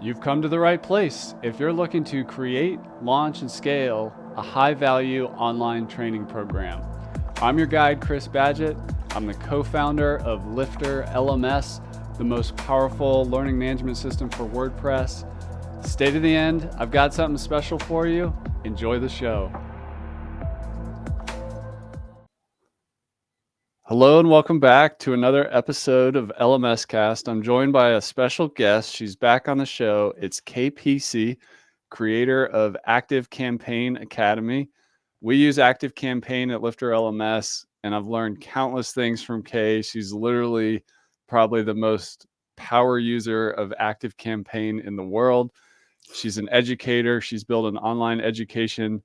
You've come to the right place if you're looking to create, launch, and scale a high-value online training program. I'm your guide, Chris Badgett. I'm the co-founder of LifterLMS, the most powerful learning management system for WordPress. Stay to the end. I've got something special for you. Enjoy the show. Hello and welcome back to another episode of LMS Cast. I'm joined by a special guest. She's back on the show. It's KPC, creator of Active Campaign Academy. We use Active Campaign at LifterLMS, and I've learned countless things from Kay. She's literally probably the most power user of Active Campaign in the world. She's an educator. She's built an online education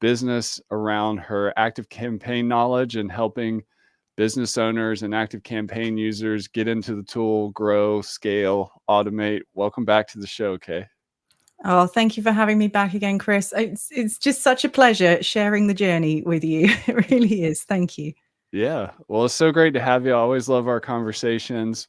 business around her Active Campaign knowledge and helping business owners and Active Campaign users get into the tool, grow, scale, automate. Welcome back to the show, Kay. Oh, thank you for having me back again, Chris. It's just such a pleasure sharing the journey with you. It really is. Thank you. Yeah, well, it's so great to have you. I always love our conversations.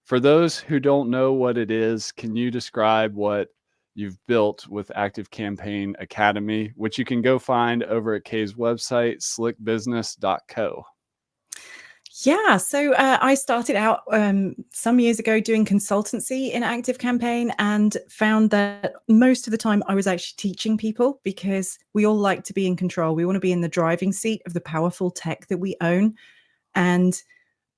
For those who don't know what it is, can you describe what you've built with Active Campaign Academy, which you can go find over at Kay's website, slickbusiness.co? Yeah, so I started out some years ago doing consultancy in Active Campaign and found that most of the time I was actually teaching people because we all like to be in control. We want to be in the driving seat of the powerful tech that we own. And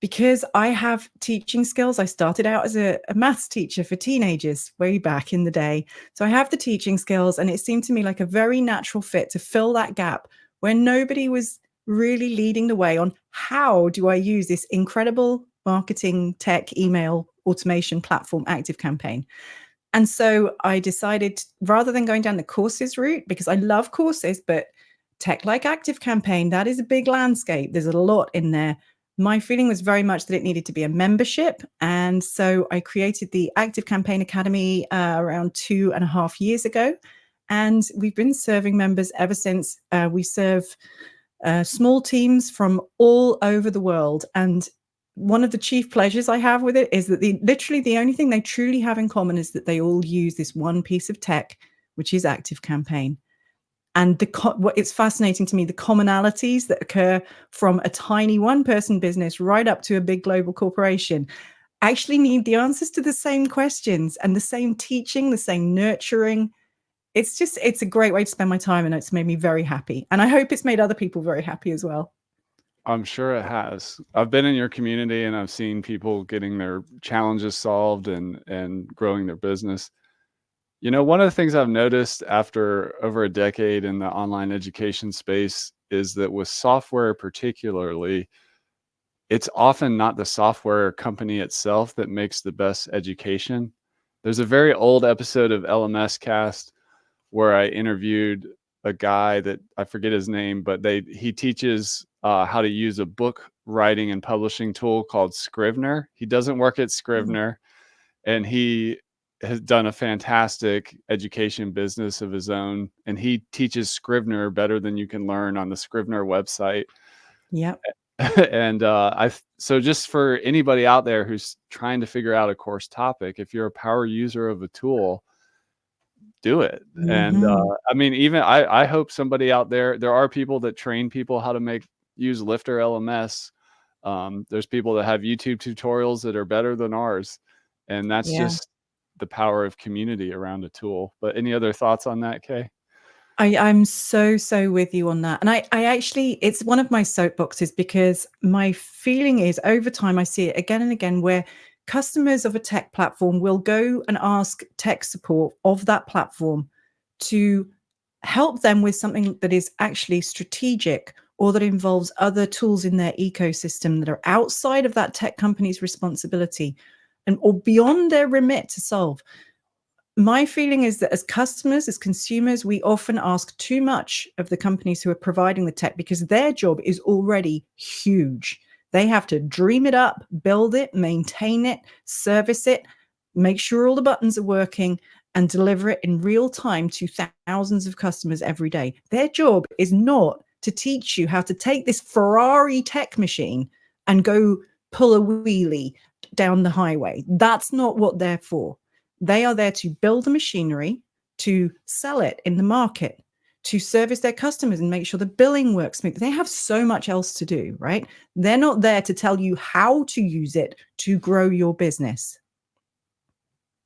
because I have teaching skills, I started out as a maths teacher for teenagers way back in the day. So I have the teaching skills, and it seemed to me like a very natural fit to fill that gap where nobody was really leading the way on how do I use this incredible marketing tech email automation platform, Active Campaign. And so I decided, rather than going down the courses route, because I love courses, but tech like Active Campaign, that is a big landscape. There's a lot in there. My feeling was very much that it needed to be a membership. And so I created the Active Campaign Academy around 2.5 years ago. And we've been serving members ever since. We serve small teams from all over the world. And one of the chief pleasures I have with it is that literally the only thing they truly have in common is that they all use this one piece of tech, which is Active Campaign. And it's fascinating to me, the commonalities that occur from a tiny one-person business right up to a big global corporation actually need the answers to the same questions and the same teaching, the same nurturing. It's a great way to spend my time, and it's made me very happy. And I hope it's made other people very happy as well. I'm sure it has. I've been in your community and I've seen people getting their challenges solved and growing their business. You know, one of the things I've noticed after over a decade in the online education space is that with software particularly, it's often not the software company itself that makes the best education. There's a very old episode of LMS Cast where I interviewed a guy that I forget his name, but he teaches how to use a book writing and publishing tool called Scrivener. He doesn't work at Scrivener, and he has done a fantastic education business of his own, and he teaches Scrivener better than you can learn on the Scrivener website. Yeah. And so just for anybody out there who's trying to figure out a course topic, if you're a power user of a tool, do it. And I mean, even I hope somebody out there are people that train people how to use LifterLMS. There's people that have YouTube tutorials that are better than ours, and that's just the power of community around a tool. But any other thoughts on that, Kay? I'm so with you on that. And I actually, it's one of my soapboxes, because my feeling is over time, I see it again and again, where customers of a tech platform will go and ask tech support of that platform to help them with something that is actually strategic or that involves other tools in their ecosystem that are outside of that tech company's responsibility or beyond their remit to solve. My feeling is that as customers, as consumers, we often ask too much of the companies who are providing the tech because their job is already huge. They have to dream it up, build it, maintain it, service it, make sure all the buttons are working, and deliver it in real time to thousands of customers every day. Their job is not to teach you how to take this Ferrari tech machine and go pull a wheelie down the highway. That's not what they're for. They are there to build the machinery, to sell it in the market, to service their customers and make sure the billing works smoothly. They have so much else to do, right? They're not there to tell you how to use it to grow your business.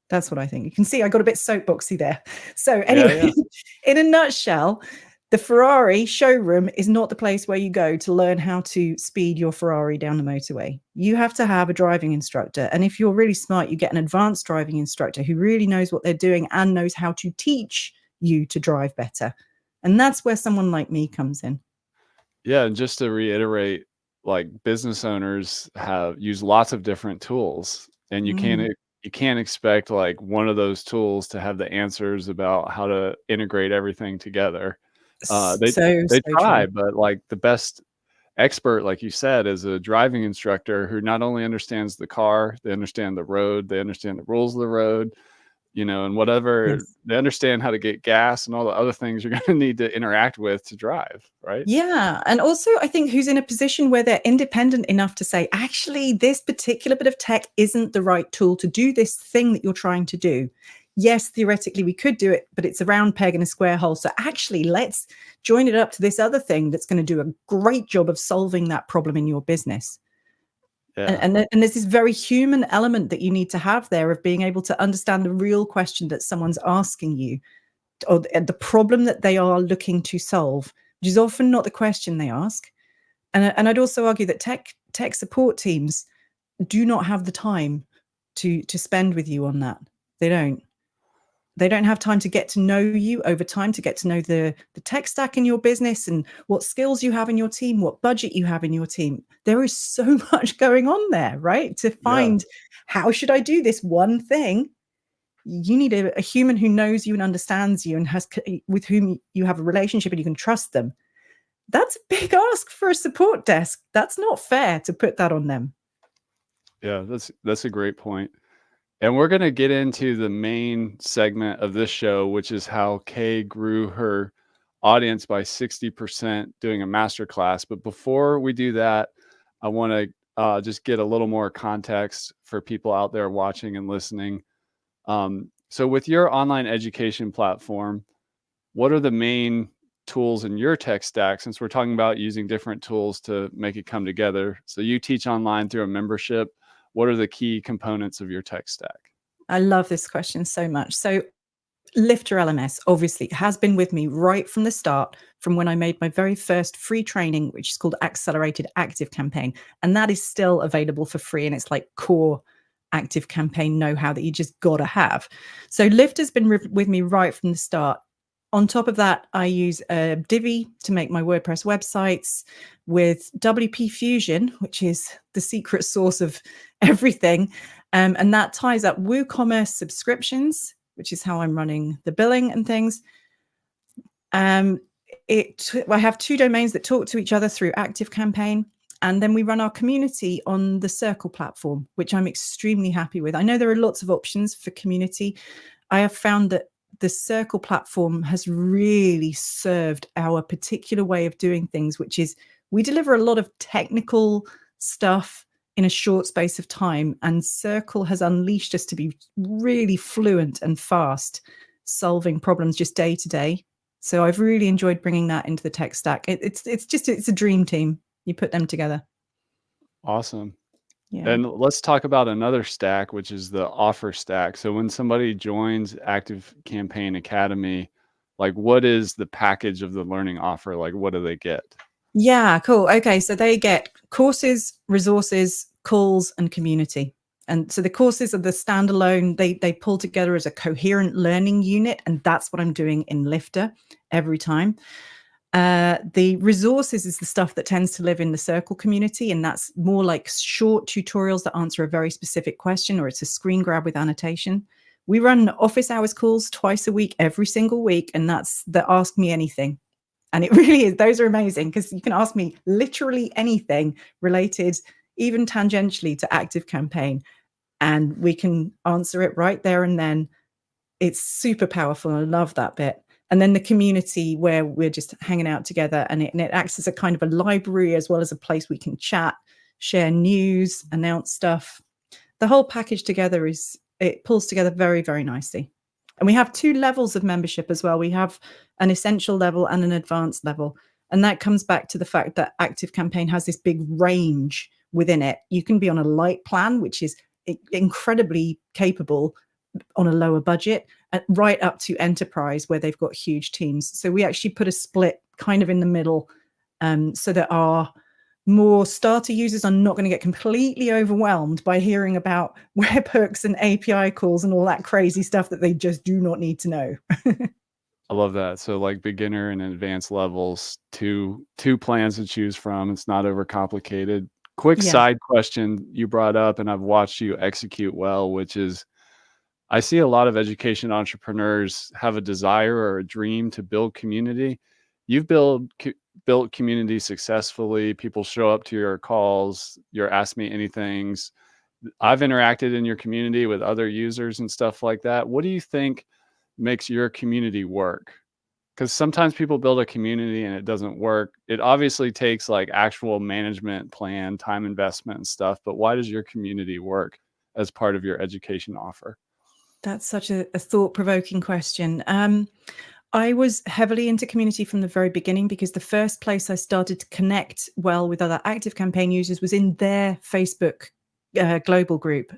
That's what I think. You can see I got a bit soapboxy there. So anyway, Yeah. in a nutshell, the Ferrari showroom is not the place where you go to learn how to speed your Ferrari down the motorway. You have to have a driving instructor. And if you're really smart, you get an advanced driving instructor who really knows what they're doing and knows how to teach you to drive better. And that's where someone like me comes in. Yeah, and just to reiterate, like, business owners have use lots of different tools, and Mm. you can't expect, like, one of those tools to have the answers about how to integrate everything together. They So, they so true. try, but, like, the best expert, like you said, is a driving instructor who not only understands the car, they understand the road, they understand the rules of the road, and whatever Yes. they understand how to get gas and all the other things you're gonna need to interact with to drive, right? Yeah. And also, I think who's in a position where they're independent enough to say, actually, this particular bit of tech isn't the right tool to do this thing that you're trying to do. Yes, theoretically, we could do it, but it's a round peg in a square hole. So actually, let's join it up to this other thing that's going to do a great job of solving that problem in your business. Yeah. And there's this very human element that you need to have there of being able to understand the real question that someone's asking you or the problem that they are looking to solve, which is often not the question they ask. And I'd also argue that tech support teams do not have the time to spend with you on that. They don't. They don't have time to get to know you over time, to get to know the tech stack in your business and what skills you have in your team, what budget you have in your team. There is so much going on there, right? To Yeah. find how should I do this one thing, you need a human who knows you and understands you and with whom you have a relationship and you can trust them. That's a big ask for a support desk. That's not fair to put that on them. Yeah, that's a great point. And we're gonna get into the main segment of this show, which is how Kay grew her audience by 60% doing a masterclass. But before we do that, I wanna, just get a little more context for people out there watching and listening. So with your online education platform, what are the main tools in your tech stack, since we're talking about using different tools to make it come together? So you teach online through a membership. What are the key components of your tech stack? I love this question so much. So LifterLMS obviously has been with me right from the start, from when I made my very first free training, which is called Accelerated Active Campaign. And that is still available for free. And it's like core active campaign know-how that you just got to have. So Lifter's been with me right from the start. On top of that, I use Divi to make my WordPress websites with WP Fusion, which is the secret source of everything. And that ties up WooCommerce subscriptions, which is how I'm running the billing and things. I have 2 domains that talk to each other through ActiveCampaign, and then we run our community on the Circle platform, which I'm extremely happy with. I know there are lots of options for community. I have found that the Circle platform has really served our particular way of doing things, which is we deliver a lot of technical stuff in a short space of time, and Circle has unleashed us to be really fluent and fast solving problems just day to day. So I've really enjoyed bringing that into the tech stack. It's a dream team. You put them together. Awesome. Yeah. And let's talk about another stack, which is the offer stack. So when somebody joins Active Campaign Academy, like, what is the package of the learning offer? Like, what do they get? Yeah, cool. Okay, so they get courses, resources, calls, and community. And so the courses are the standalone, they pull together as a coherent learning unit, and that's what I'm doing in Lifter every time. The resources is the stuff that tends to live in the Circle community, and that's more like short tutorials that answer a very specific question, or it's a screen grab with annotation. We run office hours calls twice a week, every single week, and that's the Ask Me Anything. And it really is. Those are amazing because you can ask me literally anything related, even tangentially to Active Campaign, and we can answer it right there and then. It's super powerful. I love that bit. And then the community where we're just hanging out together, and it acts as a kind of a library as well as a place we can chat, share news, announce stuff. The whole package together is it pulls together very, very nicely. And we have 2 levels of membership as well. We have an essential level and an advanced level. And that comes back to the fact that ActiveCampaign has this big range within it. You can be on a light plan, which is incredibly capable on a lower budget, right up to enterprise, where they've got huge teams. So we actually put a split kind of in the middle, so that our more starter users are not going to get completely overwhelmed by hearing about webhooks and API calls and all that crazy stuff that they just do not need to know. I love that. So like beginner and advanced levels, two plans to choose from. It's not overcomplicated. Quick Yeah. side question you brought up, and I've watched you execute well, which is I see a lot of education entrepreneurs have a desire or a dream to build community. You've built community successfully. People show up to your calls, your Ask Me Anythings. I've interacted in your community with other users and stuff like that. What do you think makes your community work? Because sometimes people build a community and it doesn't work. It obviously takes like actual management plan, time investment and stuff, but why does your community work as part of your education offer? That's such a thought-provoking question. I was heavily into community from the very beginning, because the first place I started to connect well with other ActiveCampaign users was in their Facebook global group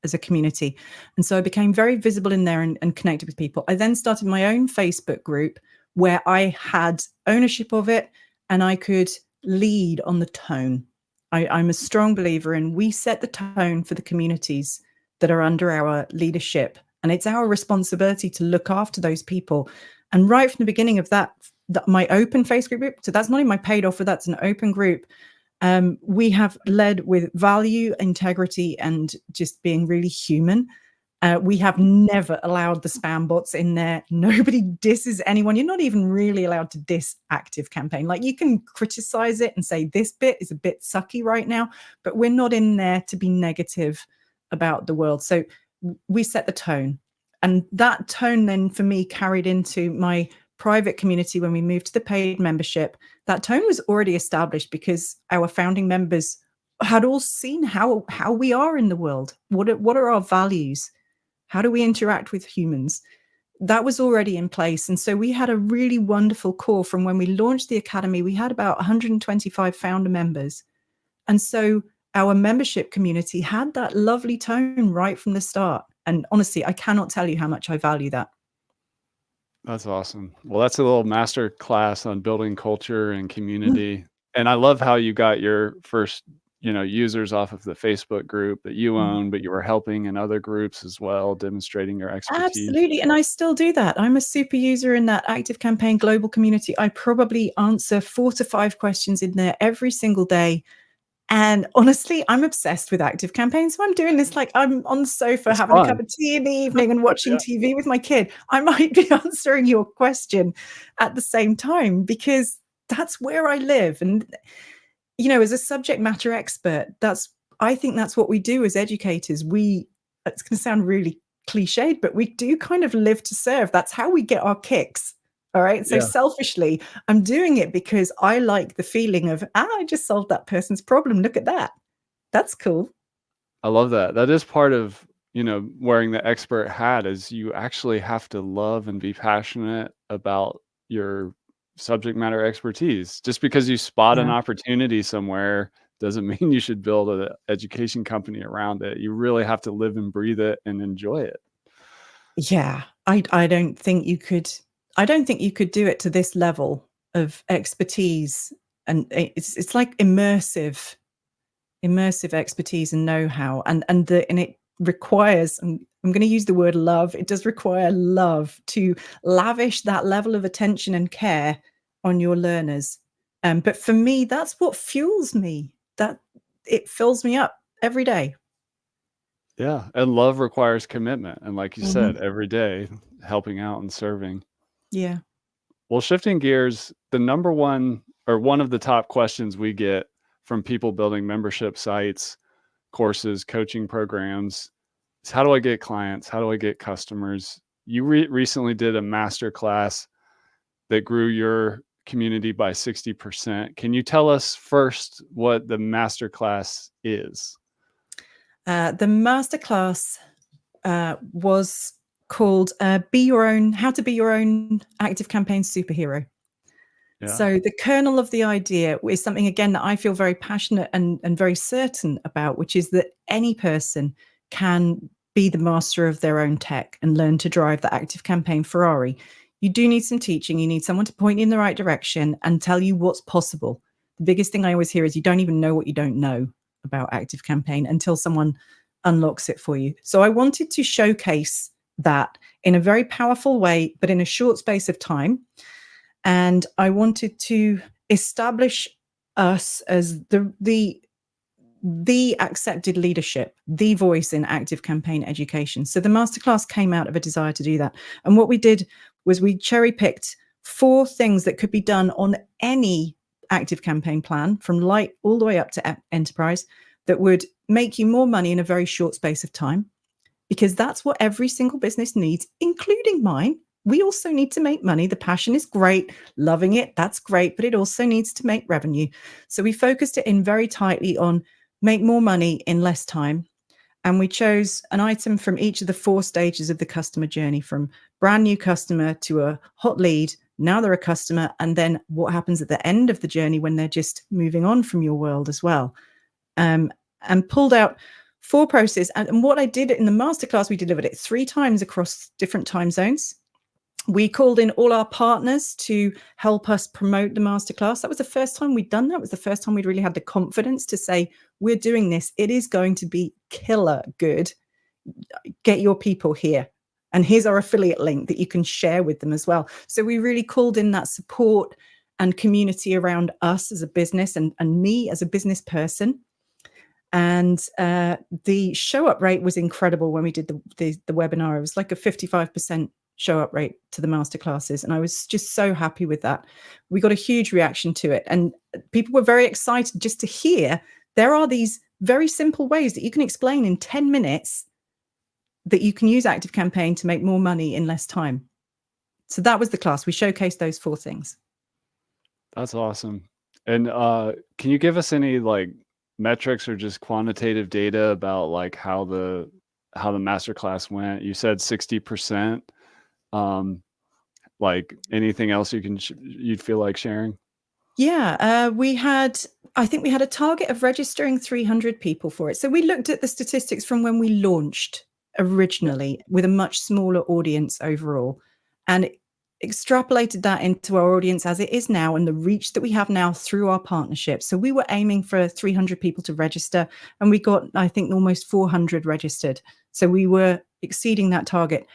as a community. And so I became very visible in there and connected with people. I then started my own Facebook group where I had ownership of it and I could lead on the tone. I'm a strong believer in we set the tone for the communities that are under our leadership. And it's our responsibility to look after those people. And right from the beginning of that my open Facebook group, so that's not even my paid offer, that's an open group. We have led with value, integrity, and just being really human. We have never allowed the spam bots in there. Nobody disses anyone. You're not even really allowed to diss ActiveCampaign. Like, you can criticize it and say this bit is a bit sucky right now, but we're not in there to be negative about the world. So we set the tone. And that tone then for me carried into my private community when we moved to the paid membership. That tone was already established because our founding members had all seen how we are in the world. What are our values? How do we interact with humans? That was already in place. And so we had a really wonderful core. From when we launched the academy, we had about 125 founder members. And so our membership community had that lovely tone right from the start. And honestly, I cannot tell you how much I value that. That's awesome. Well, that's a little master class on building culture and community. And I love how you got your first, users off of the Facebook group that you own, but you were helping in other groups as well, demonstrating your expertise. Absolutely. And I still do that. I'm a super user in that ActiveCampaign global community. I probably answer 4 to 5 questions in there every single day. And honestly, I'm obsessed with ActiveCampaign. So I'm doing this like I'm on the sofa It's having a cup fun. of tea in the evening and Yeah. watching TV with my kid. I might be answering your question at the same time because that's where I live. And, as a subject matter expert, I think that's what we do as educators. It's going to sound really cliched, but we do kind of live to serve. That's how we get our kicks. All right. So Yeah. selfishly, I'm doing it because I like the feeling of, I just solved that person's problem. Look at that. That's cool. I love that. That is part of, wearing the expert hat is you actually have to love and be passionate about your subject matter expertise. Just because you spot an Yeah. opportunity somewhere doesn't mean you should build an education company around it. You really have to live and breathe it and enjoy it. Yeah. I don't think you could do it to this level of expertise. And it's like immersive expertise and know-how, and it requires, I'm going to use the word love. It does require love to lavish that level of attention and care on your learners. But for me, that's what fuels me. That it fills me up every day. Yeah. And love requires commitment. And like you Mhm. said, every day helping out and serving. Yeah. Well, shifting gears, the number one or one of the top questions we get from people building membership sites, courses, coaching programs is how do I get clients? How do I get customers? You recently did a master class that grew your community by 60%. Can you tell us first what the master class is? The masterclass was called How to Be Your Own Active Campaign Superhero. Yeah. So the kernel of the idea is something, again, that I feel very passionate and very certain about, which is that any person can be the master of their own tech and learn to drive the Active Campaign Ferrari. You do need some teaching. You need someone to point you in the right direction and tell you what's possible. The biggest thing I always hear is you don't even know what you don't know about Active Campaign until someone unlocks it for you. So I wanted to showcase that in a very powerful way, but in a short space of time. And I wanted to establish us as the accepted leadership, the voice in active campaign education. So the masterclass came out of a desire to do that. And what we did was we cherry picked 4 things that could be done on any active campaign plan, from light all the way up to enterprise, that would make you more money in a very short space of time, because that's what every single business needs, including mine. We also need to make money. The passion is great, loving it, that's great, but it also needs to make revenue. So we focused it in very tightly on make more money in less time. And we chose an item from each of the 4 stages of the customer journey, from brand new customer to a hot lead. Now they're a customer. And then what happens at the end of the journey when they're just moving on from your world as well. And pulled out 4 processes. And what I did in the masterclass, we delivered it 3 times across different time zones. We called in all our partners to help us promote the masterclass. That was the first time we'd done that. It was the first time we'd really had the confidence to say, we're doing this. It is going to be killer good. Get your people here. And here's our affiliate link that you can share with them as well. So we really called in that support and community around us as a business and me as a business person. And the show up rate was incredible when we did the webinar. It was like a 55% show up rate to the masterclasses. And I was just so happy with that. We got a huge reaction to it. And people were very excited just to hear there are these very simple ways that you can explain in 10 minutes that you can use Active Campaign to make more money in less time. So that was the class. We showcased those 4 things. That's awesome. And can you give us any like metrics or just quantitative data about like how the masterclass went? You said 60%. Like anything else you'd feel like sharing? Yeah, I think we had a target of registering 300 people for it. So we looked at the statistics from when we launched originally with a much smaller audience overall, and extrapolated that into our audience as it is now and the reach that we have now through our partnership. So we were aiming for 300 people to register, and we got, I think, almost 400 registered. So we were exceeding that target.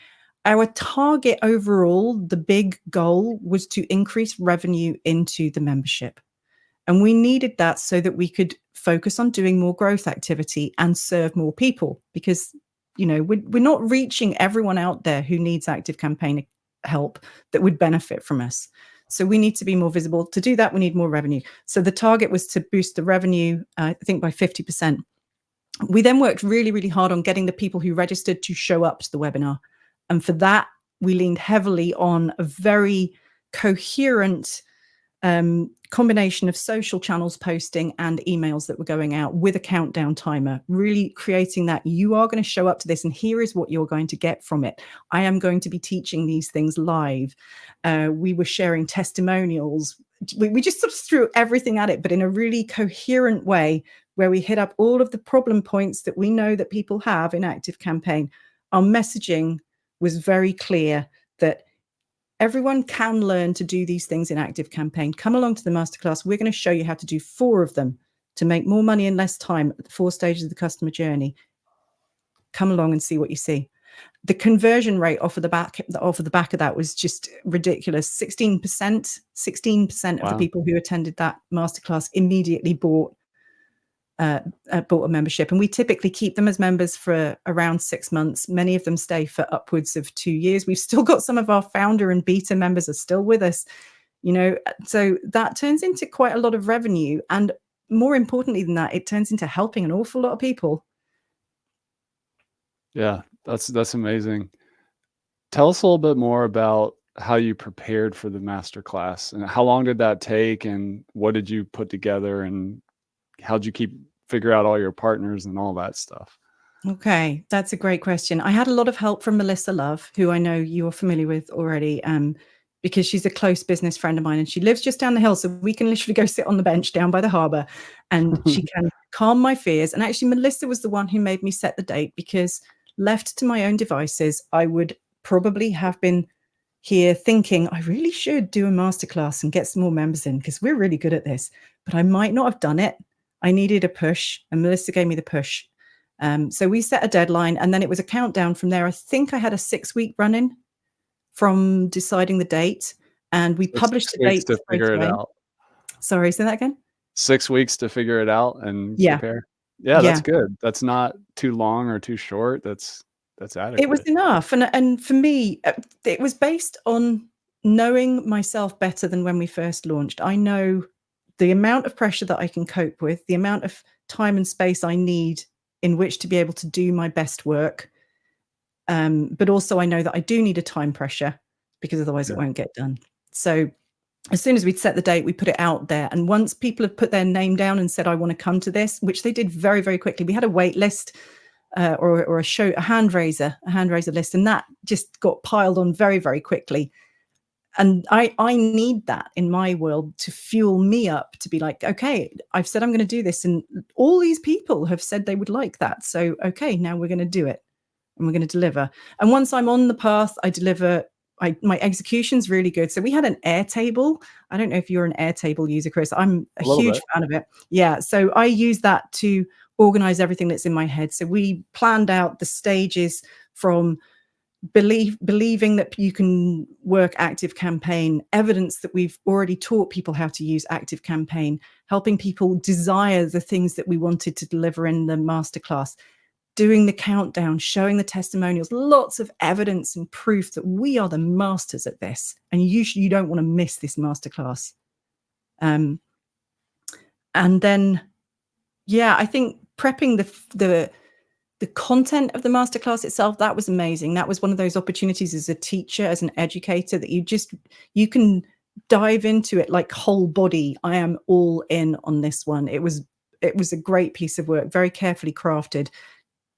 Our target overall, the big goal, was to increase revenue into the membership. And we needed that so that we could focus on doing more growth activity and serve more people, because, you know, we're not reaching everyone out there who needs Active Campaign help that would benefit from us. So we need to be more visible. To do that, we need more revenue. So the target was to boost the revenue, I think, by 50%. We then worked really, really hard on getting the people who registered to show up to the webinar. And for that, we leaned heavily on a very coherent combination of social channels posting and emails that were going out with a countdown timer, really creating that you are going to show up to this and here is what you're going to get from it. I am going to be teaching these things live. We were sharing testimonials. We just sort of threw everything at it, but in a really coherent way, where we hit up all of the problem points that we know that people have in Active Campaign. Our messaging was very clear that everyone can learn to do these things in Active Campaign. Come along to the masterclass. We're going to show you how to do 4 of them to make more money in less time at the 4 stages of the customer journey. Come along and see what you see. The conversion rate off of the back of that was just ridiculous. 16% of the people who attended that masterclass immediately bought a membership, and we typically keep them as members for around 6 months. Many of them stay for upwards of 2 years. We've still got some of our founder and beta members are still with us, you know, so that turns into quite a lot of revenue. And more importantly than that, it turns into helping an awful lot of people. Yeah, that's amazing. Tell us a little bit more about how you prepared for the masterclass, and how long did that take, and what did you put together, and how'd you figure out all your partners and all that stuff? Okay, that's a great question. I had a lot of help from Melissa Love, who I know you're familiar with already, because she's a close business friend of mine and she lives just down the hill. So we can literally go sit on the bench down by the harbor and she can calm my fears. And actually, Melissa was the one who made me set the date, because left to my own devices, I would probably have been here thinking, I really should do a masterclass and get some more members in because we're really good at this, but I might not have done it. I needed a push and Melissa gave me the push. So we set a deadline and then it was a countdown from there. I think I had a 6-week run-in from deciding the date, and we So published 6 the weeks date to straight figure it away. out. Sorry, say that again? 6 weeks to figure it out and Yeah. prepare. Yeah, that's Yeah. good. That's not too long or too short. That's It was adequate. enough. And for me, it was based on knowing myself better than when we first launched. I know the amount of pressure that I can cope with, the amount of time and space I need in which to be able to do my best work. But also I know that I do need a time pressure because otherwise it Yeah. won't get done. So as soon as we'd set the date, we put it out there. And once people have put their name down and said, I want to come to this, which they did very, very quickly. We had a wait list or a hand raiser list. And that just got piled on very, very quickly. And I need that in my world to fuel me up to be like, okay, I've said I'm going to do this. And all these people have said they would like that. So, okay, now we're going to do it and we're going to deliver. And once I'm on the path, I deliver. My execution's really good. So we had an Airtable. I don't know if you're an Airtable user, Chris. I'm a little huge bit. fan of it. Yeah. So I use that to organize everything that's in my head. So we planned out the stages from believing that you can work Active Campaign, evidence that we've already taught people how to use Active Campaign, helping people desire the things that we wanted to deliver in the masterclass, doing the countdown, showing the testimonials, lots of evidence and proof that we are the masters at this. And you don't want to miss this masterclass. And then, yeah, I think prepping the content of the masterclass itself, that was amazing. That was one of those opportunities as a teacher, as an educator, that you can dive into it like whole body. I am all in on this one. It was a great piece of work, very carefully crafted,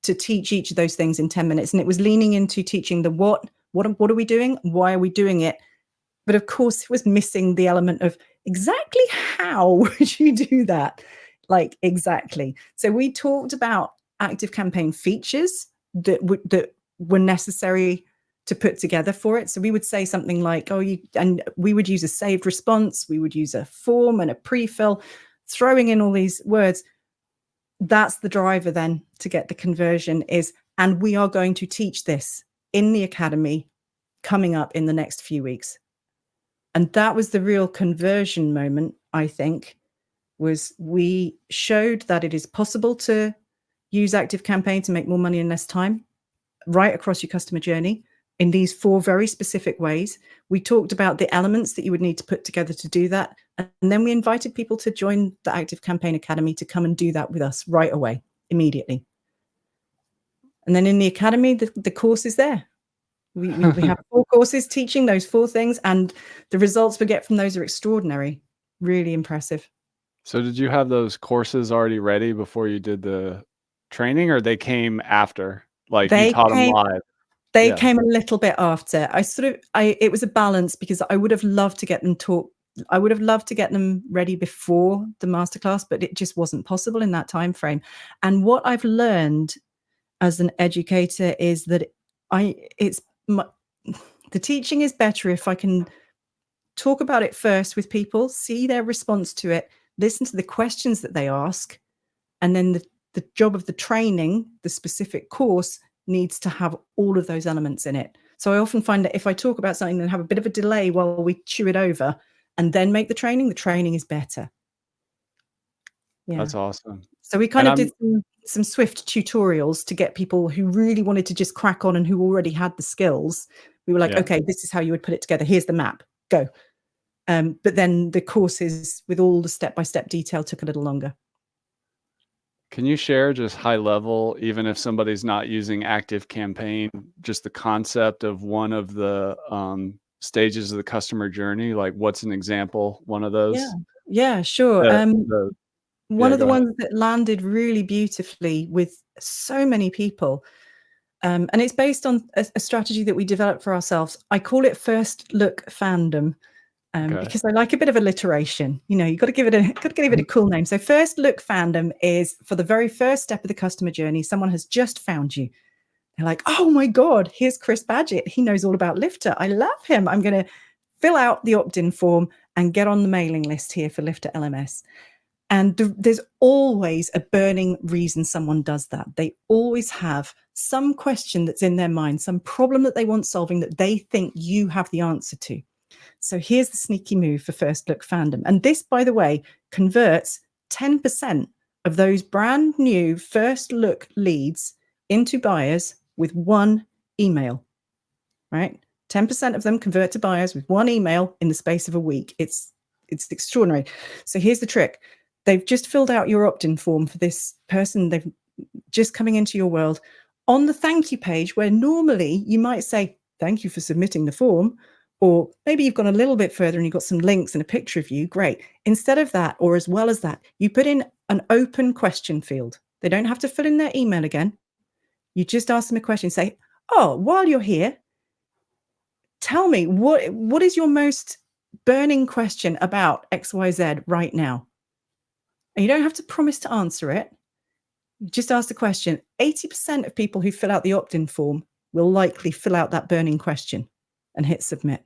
to teach each of those things in 10 minutes. And it was leaning into teaching the what are we doing? Why are we doing it? But of course, it was missing the element of exactly how would you do that? Like, exactly. So we talked about Active Campaign features that were necessary to put together for it. So we would say something like, and we would use a saved response, we would use a form and a pre-fill, throwing in all these words. That's the driver then to get the conversion and we are going to teach this in the academy coming up in the next few weeks. And that was the real conversion moment, I think, was we showed that it is possible to use Active Campaign to make more money in less time right across your customer journey in these 4 very specific ways. We talked about the elements that you would need to put together to do that. And then we invited people to join the Active Campaign Academy to come and do that with us right away, immediately. And then in the academy, the course is there. We have 4 courses teaching those 4 things, and the results we get from those are extraordinary, really impressive. So did you have those courses already ready before you did the training, or they came after? Like, you They taught them came live? They Yeah. came a little bit after. It was a balance because I would have loved to get them ready before the masterclass, but it just wasn't possible in that time frame. And what I've learned as an educator is that the teaching is better if I can talk about it first with people, see their response to it, listen to the questions that they ask, and then the job of the training, the specific course, needs to have all of those elements in it. So I often find that if I talk about something and have a bit of a delay while we chew it over and then make the training is better. Yeah. That's awesome. So we kind And of did some swift tutorials to get people who really wanted to just crack on and who already had the skills. We were like, yeah. okay, this is how you would put it together. Here's the map, go. But then the courses with all the step-by-step detail took a little longer. Can you share just high level, even if somebody's not using Active Campaign, just the concept of one of the stages of the customer journey? Like, what's an example, one of those? Yeah, sure. The one Yeah, of the go ahead. ones that landed really beautifully with so many people, and it's based on a strategy that we developed for ourselves. I call it First Look Fandom, Okay. because I like a bit of alliteration. You know, you've got to give it a cool name. So First Look Fandom is for the very first step of the customer journey. Someone has just found you. They're like, oh my God, here's Chris Badgett. He knows all about Lifter. I love him. I'm going to fill out the opt-in form and get on the mailing list here for LifterLMS. And there's always a burning reason someone does that. They always have some question that's in their mind, some problem that they want solving that they think you have the answer to. So here's the sneaky move for First Look Fandom. And this, by the way, converts 10% of those brand new First Look leads into buyers with one email, right? 10% of them convert to buyers with one email in the space of a week. It's extraordinary. So here's the trick. They've just filled out your opt-in form for this person. They've just coming into your world. On the thank you page, where normally you might say, thank you for submitting the form, or maybe you've gone a little bit further and you've got some links and a picture of you, great. Instead of that, or as well as that, you put in an open question field. They don't have to fill in their email again. You just ask them a question, say, oh, while you're here, tell me, what is your most burning question about XYZ right now? And you don't have to promise to answer it. Just ask the question. 80% of people who fill out the opt-in form will likely fill out that burning question and hit submit.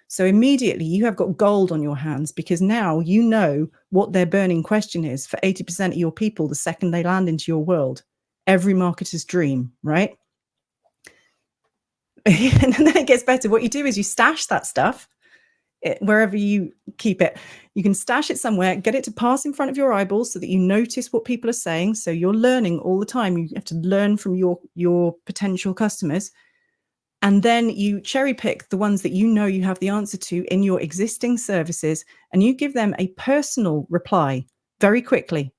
So immediately you have got gold on your hands, because now you know what their burning question is for 80% of your people the second they land into your world. Every marketer's dream, right? And then it gets better. What you do is you stash that stuff wherever you keep it. You can stash it somewhere, get it to pass in front of your eyeballs so that you notice what people are saying. So you're learning all the time. You have to learn from your potential customers. And then you cherry pick the ones that you know you have the answer to in your existing services, and you give them a personal reply very quickly.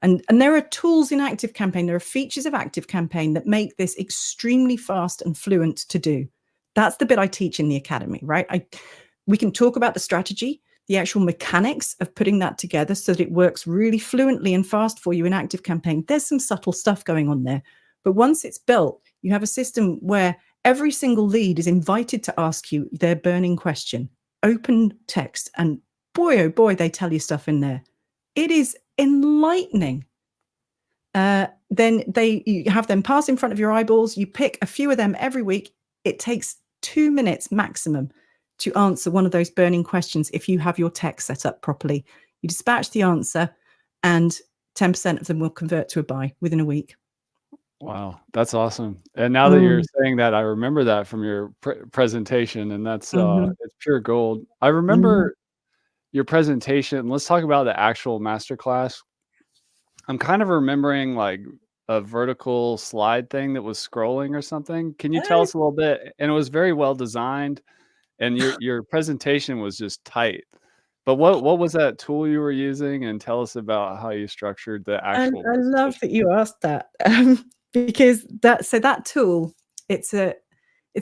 And there are tools in ActiveCampaign, there are features of ActiveCampaign that make this extremely fast and fluent to do. That's the bit I teach in the academy, right? We can talk about the strategy, the actual mechanics of putting that together so that it works really fluently and fast for you in ActiveCampaign. There's some subtle stuff going on there. But once it's built, you have a system where every single lead is invited to ask you their burning question, open text, and boy, oh boy, they tell you stuff in there. It is enlightening. Then you have them pass in front of your eyeballs. You pick a few of them every week. It takes 2 minutes maximum to answer one of those burning questions if you have your text set up properly. You dispatch the answer, and 10% of them will convert to a buy within a week. Wow, that's awesome. And now that you're saying that, I remember that from your presentation, and that's it's pure gold. I remember your presentation. Let's talk about the actual masterclass. I'm kind of remembering like a vertical slide thing that was scrolling or something. Can you tell us a little bit? And it was very well designed, and your presentation was just tight. But what was that tool you were using? And tell us about how you structured the And actual I love presentation. that you asked that, because that tool, it's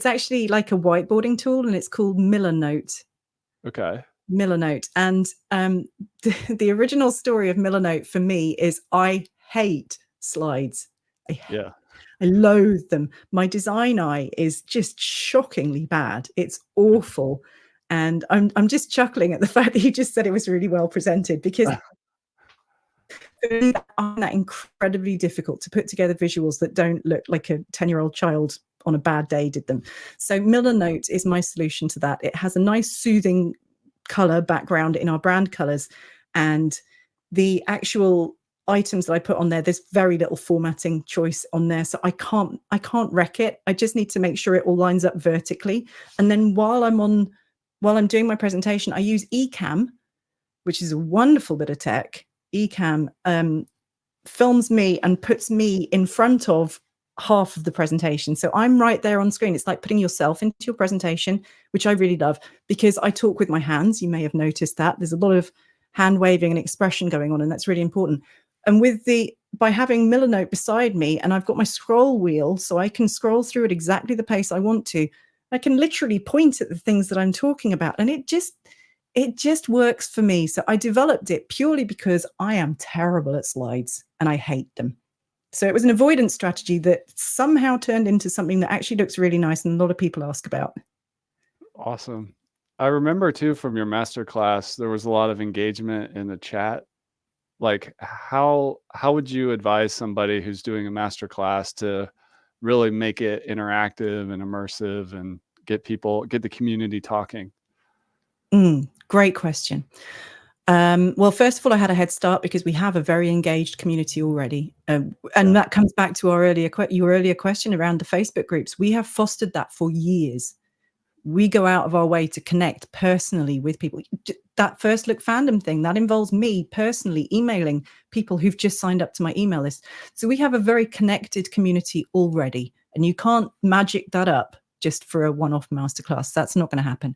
actually like a whiteboarding tool, and it's called Millernote. Okay. Millernote. And the original story of Millernote for me is I hate slides. Yeah. I loathe them. My design eye is just shockingly bad. It's awful. And I'm just chuckling at the fact that you just said it was really well presented, because I find that incredibly difficult to put together visuals that don't look like a 10-year-old child on a bad day did them. So Millernote is my solution to that. It has a nice soothing color background in our brand colors, and the actual items that I put on there, there's very little formatting choice on there, so I can't wreck it. I just need to make sure it all lines up vertically. And then while I'm doing my presentation, I use Ecamm, which is a wonderful bit of tech. Ecamm films me and puts me in front of half of the presentation. So I'm right there on screen. It's like putting yourself into your presentation, which I really love, because I talk with my hands. You may have noticed that. There's a lot of hand waving and expression going on, and that's really important. And by having Millernote beside me, and I've got my scroll wheel, so I can scroll through at exactly the pace I want to, I can literally point at the things that I'm talking about. And It just works for me. So I developed it purely because I am terrible at slides and I hate them. So it was an avoidance strategy that somehow turned into something that actually looks really nice and a lot of people ask about. Awesome. I remember too from your masterclass, there was a lot of engagement in the chat. Like how would you advise somebody who's doing a masterclass to really make it interactive and immersive and get the community talking? Great question. Well, first of all, I had a head start because we have a very engaged community already. And that comes back to your earlier question around the Facebook groups. We have fostered that for years. We go out of our way to connect personally with people. That First Look Fandom thing, that involves me personally emailing people who've just signed up to my email list. So we have a very connected community already, and you can't magic that up just for a one-off masterclass. That's not going to happen.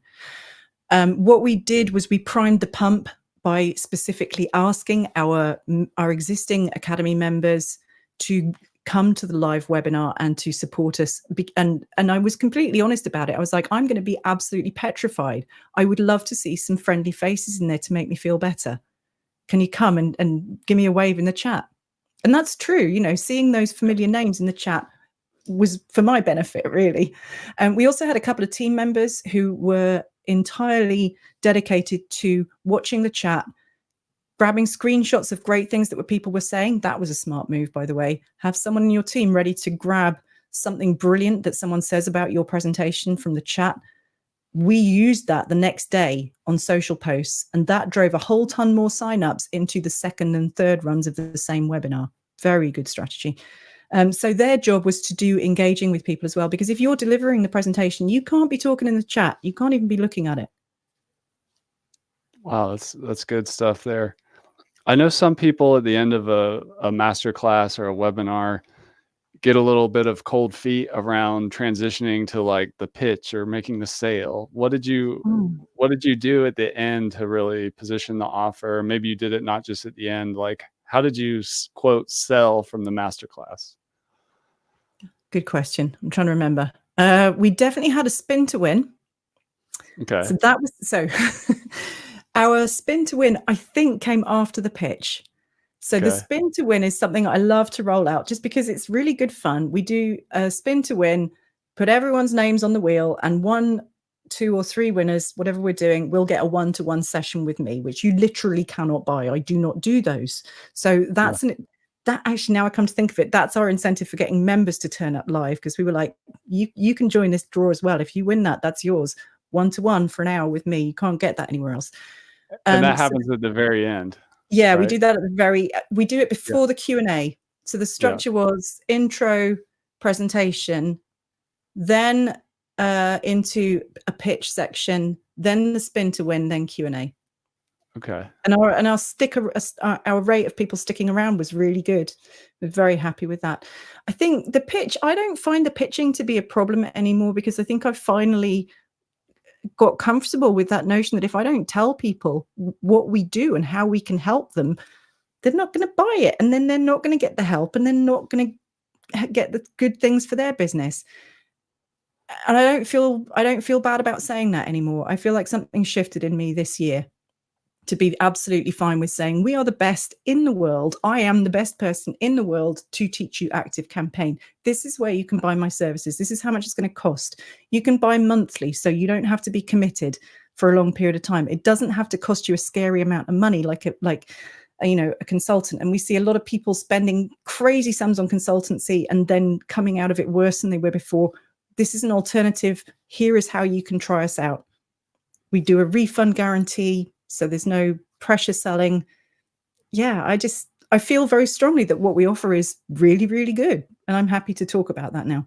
What we did was we primed the pump by specifically asking our existing Academy members to come to the live webinar and to support us. And I was completely honest about it. I was like, I'm going to be absolutely petrified. I would love to see some friendly faces in there to make me feel better. Can you come and give me a wave in the chat? And that's true. You know, seeing those familiar names in the chat was for my benefit, really. And we also had a couple of team members who were entirely dedicated to watching the chat, grabbing screenshots of great things that people were saying. That was a smart move, by the way. Have someone in your team ready to grab something brilliant that someone says about your presentation from the chat. We used that the next day on social posts, and that drove a whole ton more signups into the second and third runs of the same webinar. Very good strategy. So their job was to do engaging with people as well, because if you're delivering the presentation, you can't be talking in the chat. You can't even be looking at it. Wow, that's good stuff there. I know some people at the end of a master class or a webinar get a little bit of cold feet around transitioning to like the pitch or making the sale. What did you do at the end to really position the offer? Maybe you did it not just at the end. Like, how did you quote sell from the masterclass? Good question. I'm trying to remember. We definitely had a spin to win. Okay. So that was our spin to win, I think, came after the pitch. So the spin to win is something I love to roll out just because it's really good fun. We do a spin to win, put everyone's names on the wheel, and 1, 2, or 3 winners, whatever we're doing, will get a one-to-one session with me, which you literally cannot buy. I do not do those. So that's that actually, now I come to think of it, that's our incentive for getting members to turn up live, because we were like, you can join this draw as well. If you win that, that's yours. One-to-one for an hour with me. You can't get that anywhere else. And that happens at the very end. Yeah, right? we do that at we do it before the Q&A. So the structure was intro, presentation, then into a pitch section, then the spin to win, then Q&A. Okay. And our rate of people sticking around was really good. We're very happy with that. I think the pitch, I don't find the pitching to be a problem anymore, because I think I've finally got comfortable with that notion that if I don't tell people what we do and how we can help them, they're not going to buy it, and then they're not going to get the help, and they're not going to get the good things for their business. And I don't feel bad about saying that anymore. I feel like something shifted in me this year to be absolutely fine with saying we are the best in the world. I am the best person in the world to teach you Active Campaign. This is where you can buy my services. This is how much it's going to cost. You can buy monthly, so you don't have to be committed for a long period of time. It doesn't have to cost you a scary amount of money like a consultant. And we see a lot of people spending crazy sums on consultancy and then coming out of it worse than they were before. This is an alternative. Here is how you can try us out. We do a refund guarantee, so there's no pressure selling. Yeah, I feel very strongly that what we offer is really, really good. And I'm happy to talk about that now.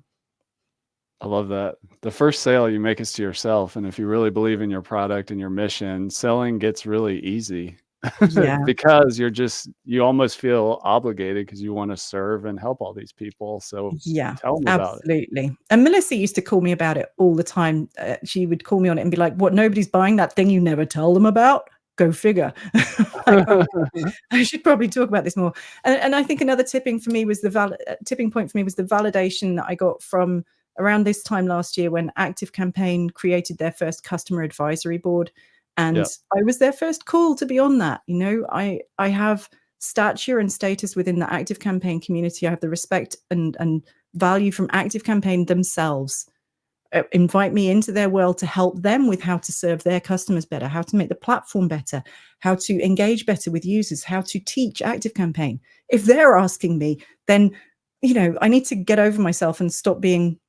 I love that. The first sale you make is to yourself. And if you really believe in your product and your mission, selling gets really easy. Yeah. Because you almost feel obligated because you want to serve and help all these people. So Yeah, tell them about it. absolutely. And Melissa used to call me about it all the time. She would call me on it and be like, what, nobody's buying that thing you never tell them about? Go figure. Like, okay, I should probably talk about this more. And I think another tipping point for me was the validation that I got from around this time last year when Active Campaign created their first customer advisory board. And Yep. I was their first call to be on that. I have stature and status within the Active Campaign community. I have the respect and value from Active Campaign themselves. Invite me into their world to help them with how to serve their customers better, how to make the platform better, how to engage better with users, how to teach Active Campaign. If they're asking me, then I need to get over myself and stop being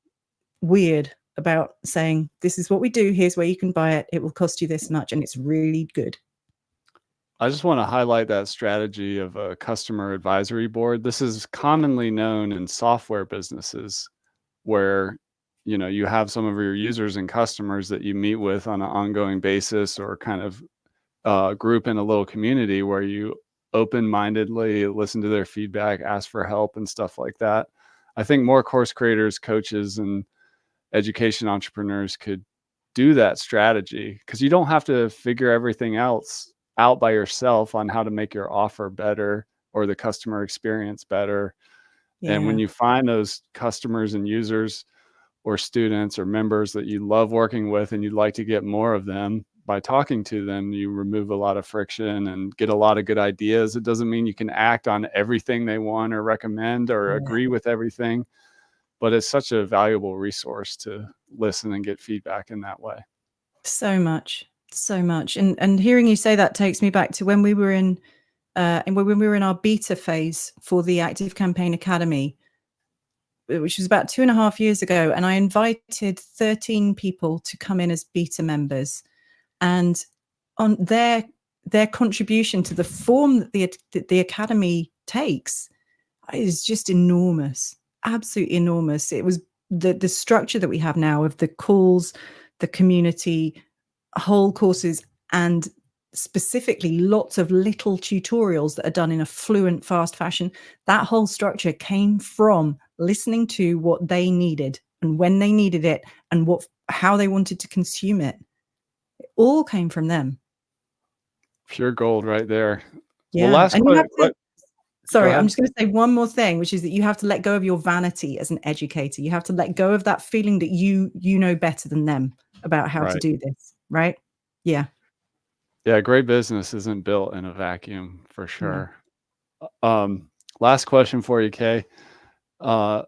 weird about saying, this is what we do, here's where you can buy it, it will cost you this much, and it's really good. I just want to highlight that strategy of a customer advisory board. This is commonly known in software businesses where you have some of your users and customers that you meet with on an ongoing basis, or kind of group in a little community where you open-mindedly listen to their feedback, ask for help and stuff like that. I think more course creators, coaches, and education entrepreneurs could do that strategy, because you don't have to figure everything else out by yourself on how to make your offer better or the customer experience better. And when Yeah. you find those customers and users or students or members that you love working with and you'd like to get more of them, by talking to them, you remove a lot of friction and get a lot of good ideas. It doesn't mean you can act on everything they want or recommend or Yeah. agree with everything, but it's such a valuable resource to listen and get feedback in that way. So much, so much. And hearing you say that takes me back to when we were in our beta phase for the Active Campaign Academy, which was about 2.5 years ago. And I invited 13 people to come in as beta members, and on their contribution to the form that the Academy takes is just enormous, absolutely enormous. It was the structure that we have now of the calls, the community, whole courses, and specifically lots of little tutorials that are done in a fluent, fast fashion. That whole structure came from listening to what they needed and when they needed it and how they wanted to consume it. It all came from them. Pure gold right there. Well, Yeah. last And you have to, go sorry, I'm ahead. just going to say one more thing, which is that you have to let go of your vanity as an educator. You have to let go of that feeling that you know better than them about how to Right. do this, right? Yeah. Yeah, great business isn't built in a vacuum, for No. sure. Um, Last question for you, Kay. So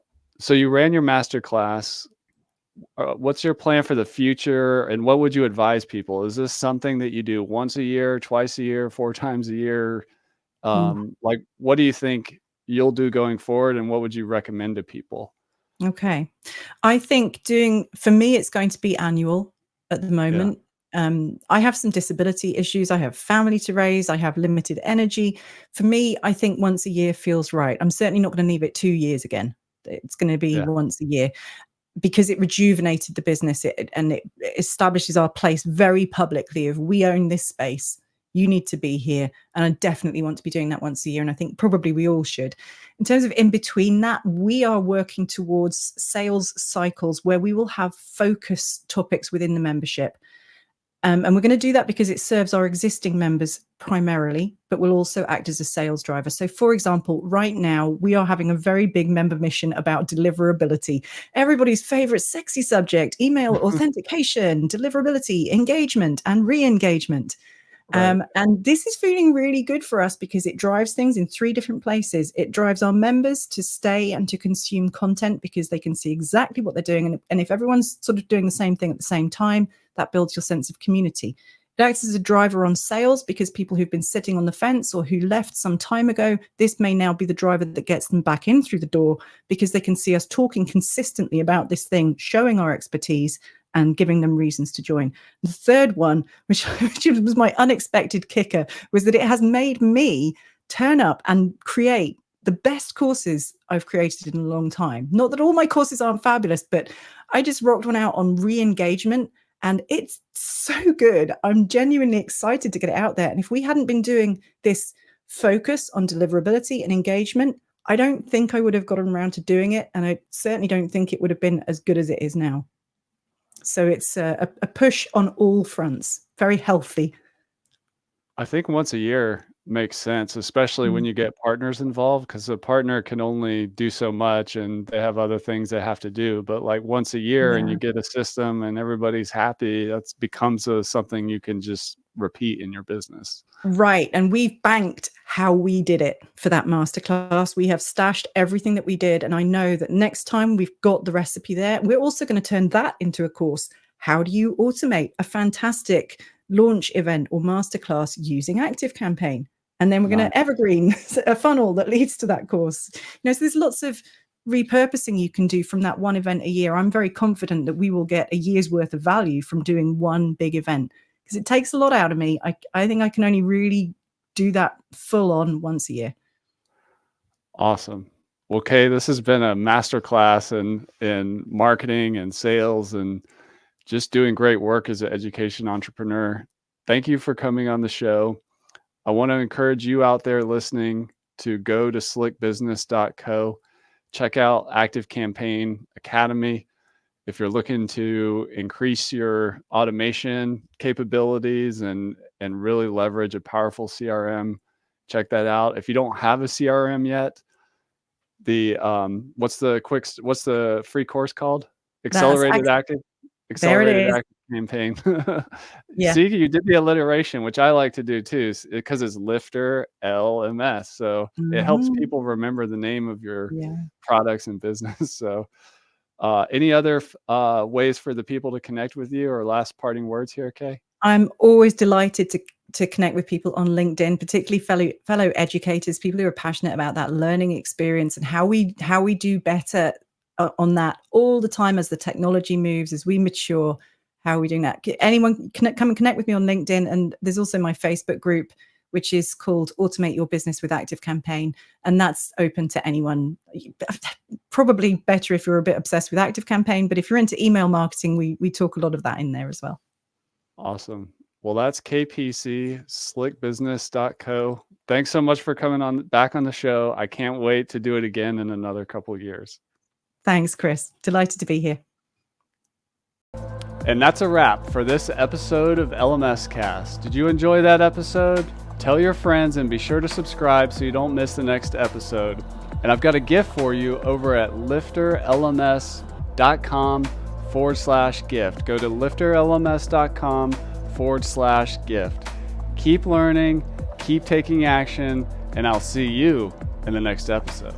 you ran your masterclass. What's your plan for the future, and what would you advise people? Is this something that you do once a year, twice a year, 4 times a year? Ooh. Like, what do you think you'll do going forward, and what would you recommend to people? Okay. I think for me, it's going to be annual at the Yeah, moment. I have some disability issues. I have family to raise. I have limited energy. For me, I think once a year feels right. I'm certainly not going to leave it 2 years again. It's going to be yeah. once a year, because it rejuvenated the business, and it establishes our place very publicly of, we own this space, you need to be here. And I definitely want to be doing that once a year, and I think probably we all should. In terms of in between that, we are working towards sales cycles where we will have focus topics within the membership. And we're going to do that because it serves our existing members primarily, but will also act as a sales driver. So, for example, right now, we are having a very big member mission about deliverability. Everybody's favorite sexy subject: email authentication, deliverability, engagement, and re-engagement. Right. And this is feeling really good for us because it drives things in 3 different places. It drives our members to stay and to consume content because they can see exactly what they're doing. And if everyone's sort of doing the same thing at the same time, that builds your sense of community. It acts as a driver on sales because people who've been sitting on the fence or who left some time ago, this may now be the driver that gets them back in through the door because they can see us talking consistently about this thing, showing our expertise and giving them reasons to join. The third one, which was my unexpected kicker, was that it has made me turn up and create the best courses I've created in a long time. Not that all my courses aren't fabulous, but I just rocked one out on re-engagement, and it's so good. I'm genuinely excited to get it out there. And if we hadn't been doing this focus on deliverability and engagement, I don't think I would have gotten around to doing it. And I certainly don't think it would have been as good as it is now. So it's a push on all fronts, very healthy. I think once a year makes sense, especially when Mm. you get partners involved, because a partner can only do so much and they have other things they have to do. But like once a year and Yeah. you get a system and everybody's happy, that becomes something you can just repeat in your business. Right. And we've banked how we did it for that masterclass. We have stashed everything that we did. And I know that next time we've got the recipe there, we're also going to turn that into a course. How do you automate a fantastic launch event or masterclass using ActiveCampaign? And then we're going to evergreen a funnel that leads to that course. So there's lots of repurposing you can do from that one event a year. I'm very confident that we will get a year's worth of value from doing one big event, because it takes a lot out of me. I think I can only really do that full on once a year. Awesome. Well, Kay, this has been a masterclass in marketing and sales and just doing great work as an education entrepreneur. Thank you for coming on the show. I want to encourage you out there listening to go to slickbusiness.co. Check out ActiveCampaign Academy. If you're looking to increase your automation capabilities and really leverage a powerful CRM, check that out. If you don't have a CRM yet, what's the free course called? Accelerated Active Campaign. Yeah. See, you did the alliteration, which I like to do too, because it's LifterLMS. So it helps people remember the name of your products and business. So any other ways for the people to connect with you, or last parting words here, Kay? I'm always delighted to connect with people on LinkedIn, particularly fellow educators, people who are passionate about that learning experience and how we do better on that all the time as the technology moves, as we mature. How are we doing that? Anyone can come and connect with me on LinkedIn. And there's also my Facebook group, which is called Automate Your Business with ActiveCampaign. And that's open to anyone. Probably better if you're a bit obsessed with ActiveCampaign, but if you're into email marketing, we talk a lot of that in there as well. Awesome. Well, that's KPC, slickbusiness.co. Thanks so much for coming back on the show. I can't wait to do it again in another couple of years. Thanks, Chris. Delighted to be here. And that's a wrap for this episode of LMS Cast. Did you enjoy that episode? Tell your friends and be sure to subscribe so you don't miss the next episode. And I've got a gift for you over at LifterLMS.com/gift. Go to LifterLMS.com/gift. Keep learning, keep taking action, and I'll see you in the next episode.